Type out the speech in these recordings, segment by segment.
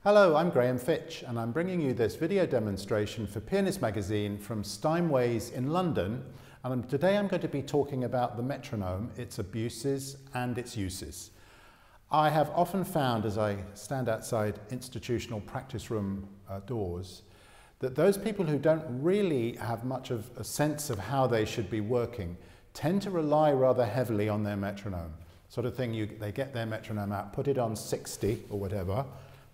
Hello, I'm Graham Fitch and I'm bringing you this video demonstration for Pianist magazine from Steinway's in London, and today I'm going to be talking about the metronome, its abuses and its uses. I have often found as I stand outside institutional practice room doors that those people who don't really have much of a sense of how they should be working tend to rely rather heavily on their metronome. Sort of thing, they get their metronome out, put it on 60 or whatever,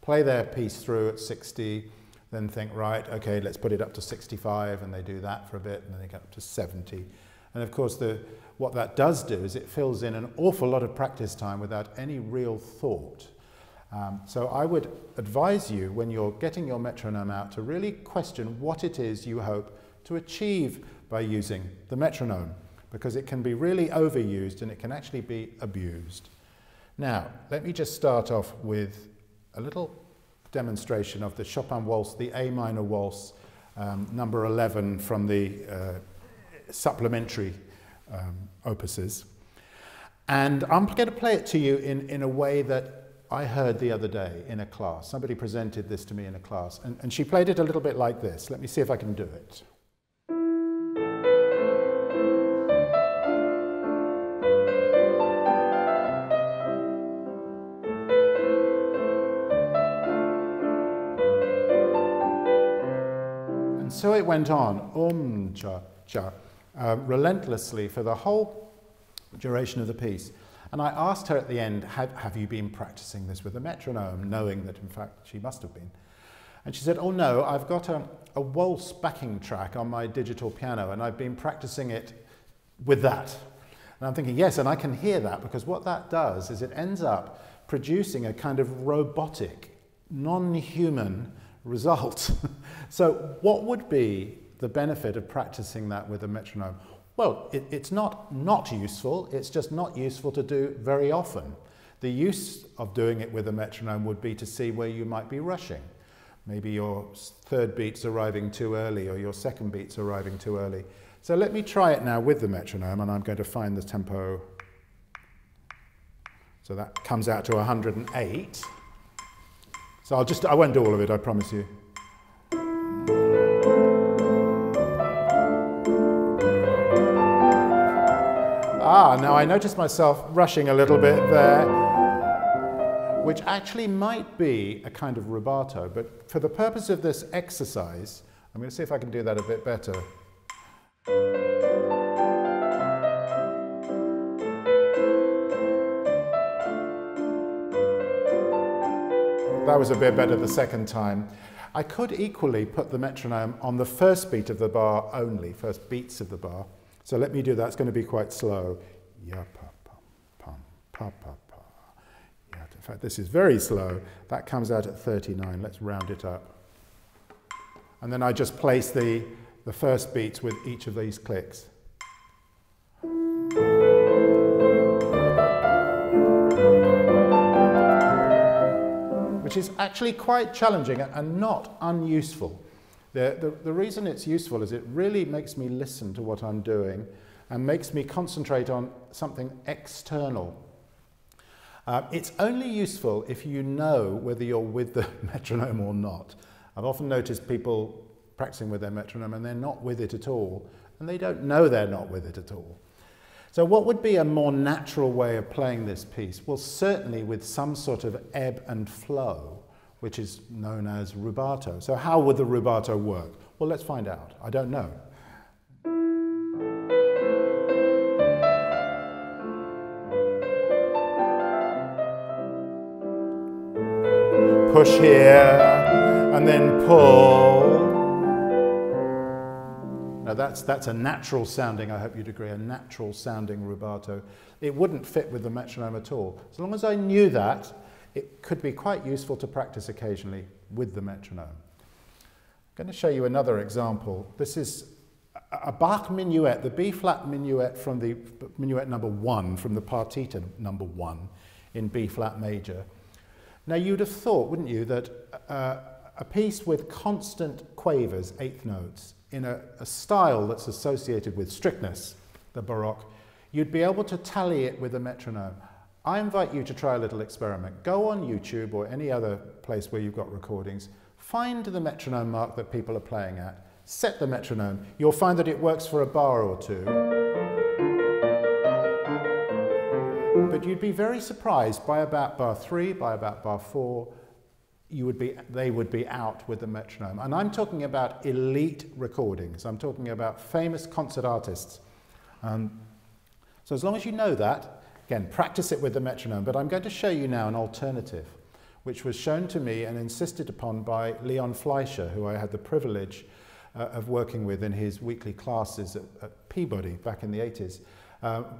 play their piece through at 60, then think, right, okay, let's put it up to 65, and they do that for a bit, and then they get up to 70. And of course, what that does do is it fills in an awful lot of practice time without any real thought. So I would advise you, when you're getting your metronome out, to really question what it is you hope to achieve by using the metronome, because it can be really overused and it can actually be abused. Now, let me just start off with a little demonstration of the Chopin Waltz, the A minor Waltz, number 11 from the supplementary opuses. And I'm going to play it to you in a way that I heard the other day in a class. Somebody presented this to me in a class, and she played it a little bit like this. Let me see if I can do it. So it went on, cha, cha, relentlessly for the whole duration of the piece. And I asked her at the end, have you been practicing this with a metronome, knowing that in fact she must have been. And she said, oh no, I've got a waltz backing track on my digital piano and I've been practicing it with that. And I'm thinking, yes, and I can hear that, because what that does is it ends up producing a kind of robotic, non-human result. So what would be the benefit of practicing that with a metronome? Well, it's not useful, it's just not useful to do very often. The use of doing it with a metronome would be to see where you might be rushing. Maybe your third beat's arriving too early, or your second beat's arriving too early. So let me try it now with the metronome, and I'm going to find the tempo. So that comes out to 108. So I won't do all of it, I promise you. Now I noticed myself rushing a little bit there, which actually might be a kind of rubato, but for the purpose of this exercise, I'm going to see if I can do that a bit better. That was a bit better the second time. I could equally put the metronome on the first beat of the bar only, first beats of the bar. So let me do that. It's going to be quite slow. Ya pa pum pum pa pa pa. Yeah, in fact, this is very slow. That comes out at 39. Let's round it up. And then I just place the first beats with each of these clicks. Which is actually quite challenging and not unuseful. The reason it's useful is it really makes me listen to what I'm doing and makes me concentrate on something external. It's only useful if you know whether you're with the metronome or not. I've often noticed people practicing with their metronome and they're not with it at all, and they don't know they're not with it at all. So what would be a more natural way of playing this piece? Well, certainly with some sort of ebb and flow, which is known as rubato. So how would the rubato work? Well, let's find out. I don't know. Push here, and then pull. Now that's a natural sounding, I hope you'd agree, a natural sounding rubato. It wouldn't fit with the metronome at all. As long as I knew that, it could be quite useful to practice occasionally with the metronome. I'm going to show you another example. This is a Bach Minuet, the B-flat Minuet from the Minuet number 1, from the Partita number 1 in B-flat major. Now you'd have thought, wouldn't you, that a piece with constant quavers, eighth notes, in a style that's associated with strictness, the Baroque, you'd be able to tally it with a metronome. I invite you to try a little experiment. Go on YouTube or any other place where you've got recordings, find the metronome mark that people are playing at, set the metronome. You'll find that it works for a bar or two. But you'd be very surprised by about bar 3, by about bar 4, they would be out with the metronome. And I'm talking about elite recordings. I'm talking about famous concert artists. So as long as you know that, again, practice it with the metronome. But I'm going to show you now an alternative, which was shown to me and insisted upon by Leon Fleischer, who I had the privilege of working with in his weekly classes at Peabody back in the 80s.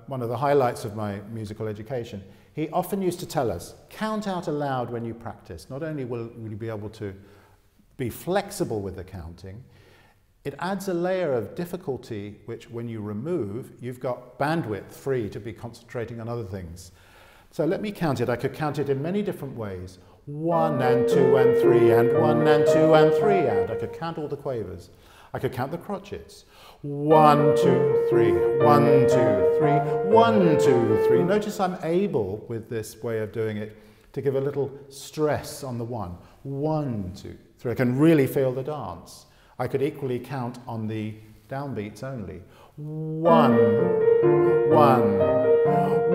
One of the highlights of my musical education. He often used to tell us, count out aloud when you practice. Not only will you be able to be flexible with the counting, it adds a layer of difficulty which when you remove, you've got bandwidth free to be concentrating on other things. So let me count it. I could count it in many different ways. 1 and 2 and 3 and 1 and 2 and 3 and. I could count all the quavers. I could count the crotchets. 1, 2, 3, 1, 2, 3, 1, 2, 3. Notice I'm able, with this way of doing it, to give a little stress on the 1. 1, 2, 3. I can really feel the dance. I could equally count on the downbeats only. 1, 1,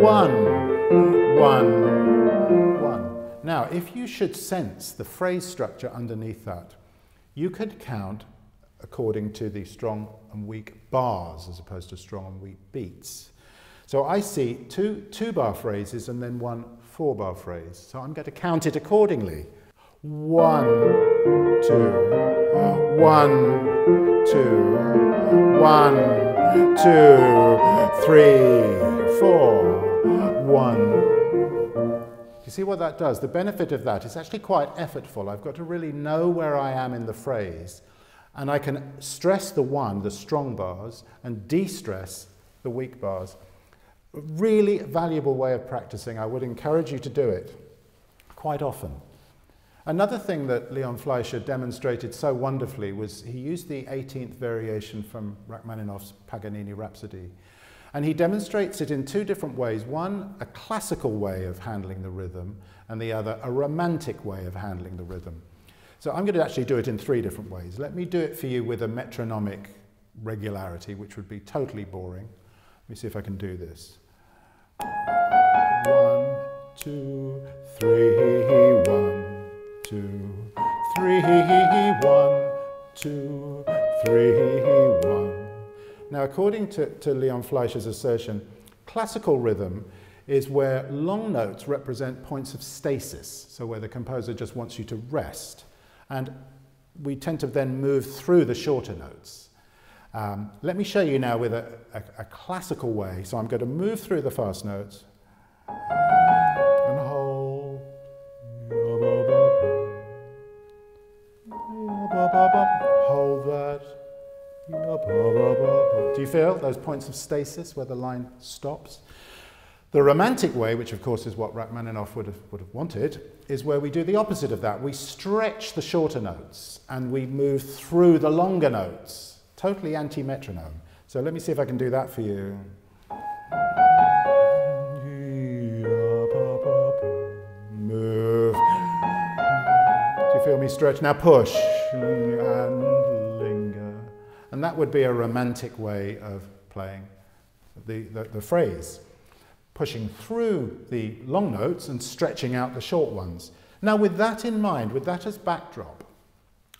1, 1, 1. Now, if you should sense the phrase structure underneath that, you could count according to the strong and weak bars as opposed to strong and weak beats. So I see two bar phrases and then one 4-bar phrase. So I'm going to count it accordingly. 1, 2, 1, 2, 1, 2, 3, 4, 1. You see what that does? The benefit of that is actually quite effortful. I've got to really know where I am in the phrase, and I can stress the 1, the strong bars, and de-stress the weak bars. A really valuable way of practicing. I would encourage you to do it quite often. Another thing that Leon Fleischer demonstrated so wonderfully was he used the 18th variation from Rachmaninoff's Paganini Rhapsody. And he demonstrates it in 2 different ways. One, a classical way of handling the rhythm, and the other, a romantic way of handling the rhythm. So I'm going to actually do it in 3 different ways. Let me do it for you with a metronomic regularity, which would be totally boring. Let me see if I can do this. 1, 2, 3, 1, 2, 3, 1, 2, 3, 1. Now, according to Leon Fleischer's assertion, classical rhythm is where long notes represent points of stasis, so where the composer just wants you to rest. And we tend to then move through the shorter notes. Let me show you now with a classical way. So I'm going to move through the fast notes and hold. Hold that. Do you feel those points of stasis where the line stops? The romantic way, which of course is what Rachmaninoff would have wanted, is where we do the opposite of that. We stretch the shorter notes and we move through the longer notes. Totally anti-metronome. So let me see if I can do that for you. Move. Do you feel me stretch? Now push and linger. And that would be a romantic way of playing the phrase. Pushing through the long notes and stretching out the short ones. Now with that in mind, with that as backdrop,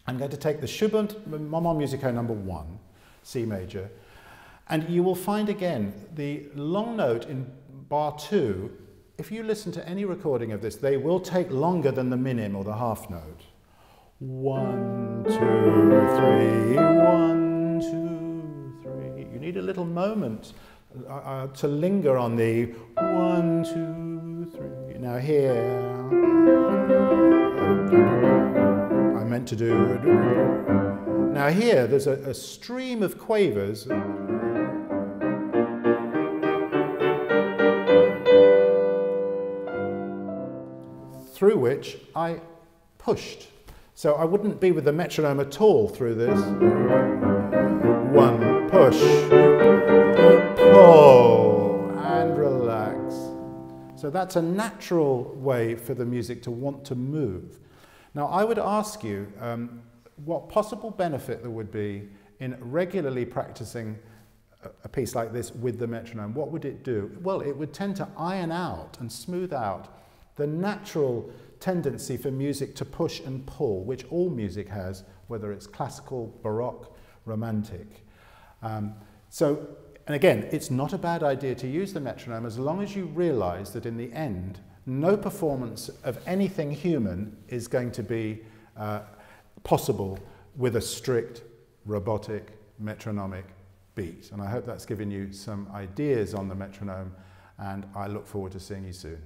I'm going to take the Schubert Moment Musical number 1, C major, and you will find again the long note in bar 2. If you listen to any recording of this, they will take longer than the minim or the half note. 1, 2, 3, 1, 2, 3. You need a little moment to linger on the 1, 2, 3. Now here, I meant to do. Now here, there's a stream of quavers. Through which I pushed. So I wouldn't be with the metronome at all through this. 1, push, pull, and relax. So that's a natural way for the music to want to move. Now, I would ask you what possible benefit there would be in regularly practicing a piece like this with the metronome. What would it do? Well, it would tend to iron out and smooth out the natural tendency for music to push and pull, which all music has, whether it's classical, baroque, romantic. And again, it's not a bad idea to use the metronome as long as you realize that in the end, no performance of anything human is going to be possible with a strict robotic metronomic beat. And I hope that's given you some ideas on the metronome, and I look forward to seeing you soon.